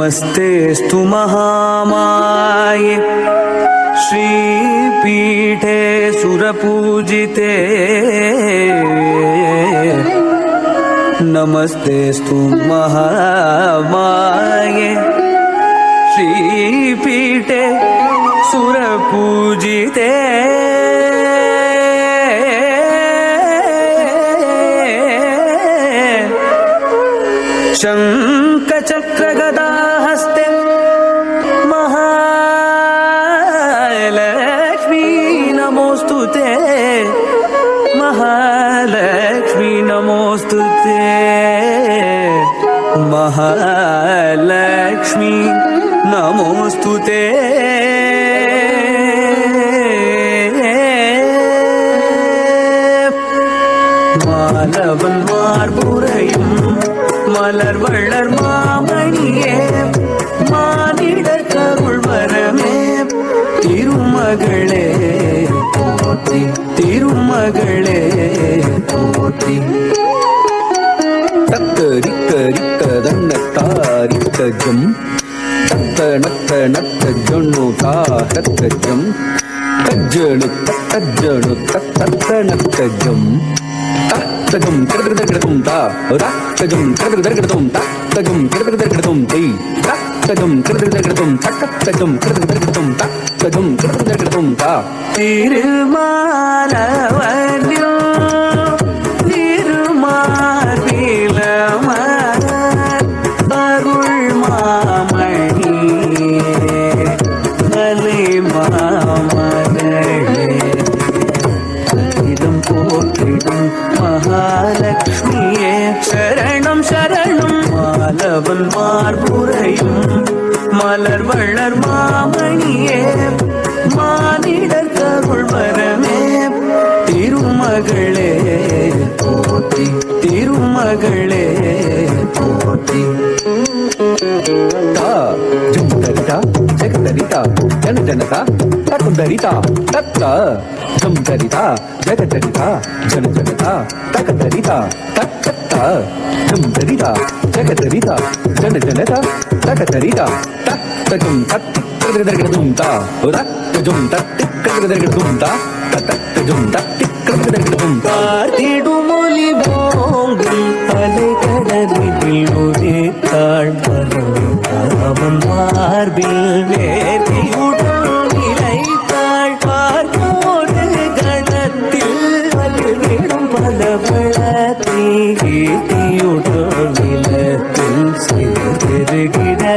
नमस्तेऽस्तु महामाये श्रीपीठे सुरपूजिते नमस्तेऽस्तु महामाये श्रीपीठे सुरपूजिते शङ्खचक्रगदाहस्ते महालक्ष्मी नमोस्तुते महालक्ष्मी नमोस्तुते महालक्ष्मी नमोस्तुते மாலவன் மார்புரையும் மலர் வள்ளர் மாமணியே மானிடர் கருள் வரமே திருமகளே போற்றி திருமகளே போற்றி தத்தரிக்கரிக்கதன்னத்தாரிக்கஜம் தத்த நத்த நத்த ஜொன்னு தாரக்கஜம் தஜ்ஜனு தஜ்ஜனு தத்த நக்கஜம் தஜம் கிடகிடகிடகும் தா தஜம் கிடகிடகிடகும் தஜம் கிடகிடகிடகும் தை தஜம் கிடகிடகிடகும் தக்க தஜம் கிடகிடகிடகும் தஜம் கிடகிடகிடகும் தா திருமாலவன்யோ திருமார்பிலம அருள் மாமணி மலை மாமகளே போற்றிடும் மகாலட்சுமியே சரணம் சரணம் மாலவன் மார்புரையும் மலர் வள்ளர் மாமணியே மானிடர் கருள் வரமே திருமகளே போற்றி திருமகளே போற்றி ஜும்தரிதா ஜெகதரிதா ஜனஜனதா தகுந்தரிதா தத்த ஜும்தரிதா ஜெகதரிதா ஜனஜனதா தகுந்தரிதா தத்த ஜும்தரிதா ஜெகதரிதா ஜனஜனதா தகுந்தரிதா தத்தஜும் தத்தி கருதர்கதும் தா தத்தஜும் தத்தி கருதர்கதும் தா தத்தஜும் தத்தி கருதர்கதும் தா திடுமொழி போங்கும் அலைகடலில் ஒரே தாழ் அவன் மார்பில் வேதியுடன் நிலைத்தாள் பார்ப்போடு கணத்தில் வலுவிடும் பலவளத்தீயுடன் நிலத்தில்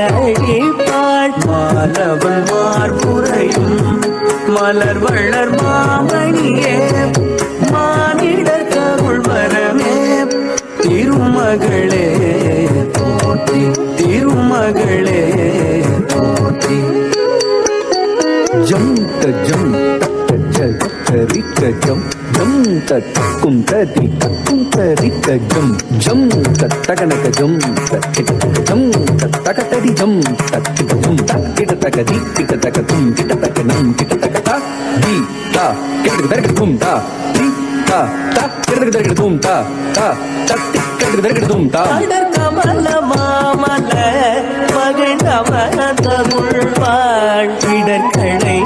சிறுகிடாள் மாலவன் மார்புரையும் மலர் வள்ளர் மாமணியே மானிடர் கருள் வரமே திருமகளே போற்றி திருமகளே போற்றி ஜம் தஜம் தரிக்க ஜம் ஜம் தக்கும் தரி தக்கும் தரிக்க ஜம் ஜம் தகனக ஜம் ஜம் தகதரி ஜம் தம் கிட்ட தகதி கிட்ட தகதும் கிட்ட தகனம் கிட்ட தகதா தி தா கிட்ட தகதும் தா தி தா தா கிட்ட தகதும் தா தா தத்தி கிட்ட தகதும் தா கமல மாமல மகிழ்ந்தவன தமிழ்வாழ் இடர்களை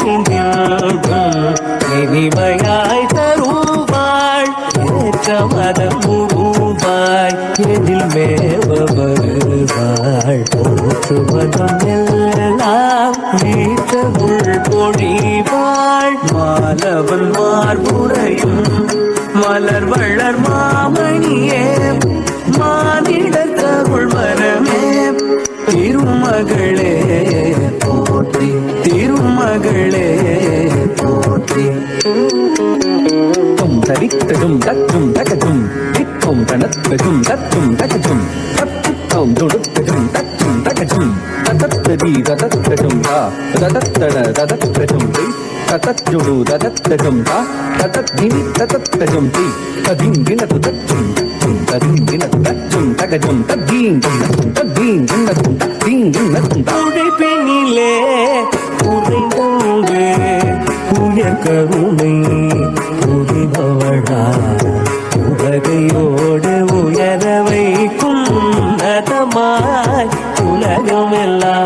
இனிமையாய் தருவாள் ஏற்றமதம் முருவாய் எதில் மேவ வருவாள் போற்றுவதும் எல்லாம் வீட்டமுள் பொழிவாள் மாலவன் மார்புரையும் மலர் வள்ளர் மாமணியே மானிடர் கருள் வரமே திருமகளே போற்றி திருமகளே போற்றி தும் தரித்ததும் தத்தும் தகதும் திக்கும் தனத்ததும் தத்தும் தகதும் தத்தும் துடுத்ததும் தத்தும் தகதும் ததத்ததி ததத்ததும் தா ததத்தன ததத்ததும் தி ததத்துடு ததத்ததும் தா ததத்தினி ததத்ததும் தி ததிங்கினது தத்தும் ததிங்கினது தத்தும் தகதும் தத்தீங்கினதும் தத்தீங்கினதும் தத்தீங்கினதும் உடைப்பினிலே உறைந்தோடு உயர் கருணை புரிபவளா உலகையோடு உயர வைக்கும் நதமாய் உலகமெல்லாம்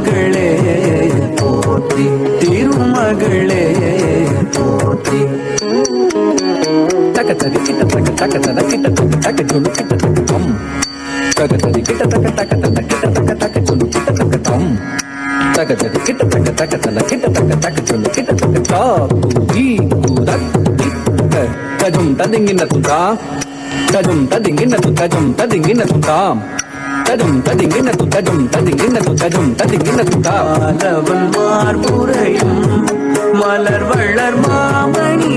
திருமகளே போற்றி திருமகளே போற்றி தக்க தடி கிட்ட தக்க தக்க தட கிட்ட தக்க தக்க சொல்லு கிட்ட தக்க தம் தக்க தடி கிட்ட தக்க தக்க தட கிட்ட தக்க தக்க சொல்லு கிட்ட தக்க தம் தக்க தடி கிட்ட தக்க தக்க தட கிட்ட தக்க தக்க சொல்லு கிட்ட தக்க தா தி குதக் கிட்ட தஜும் ததிங்கின துதா தஜும் ததிங்கின து தஜும் ததிங்கின துதா தஜும் ததிங்கின து தஜும் ததிங்கின து தஜும் ததிங்கின துதா மாலவன் மார்புரையும் மலர் வளர் மாமணி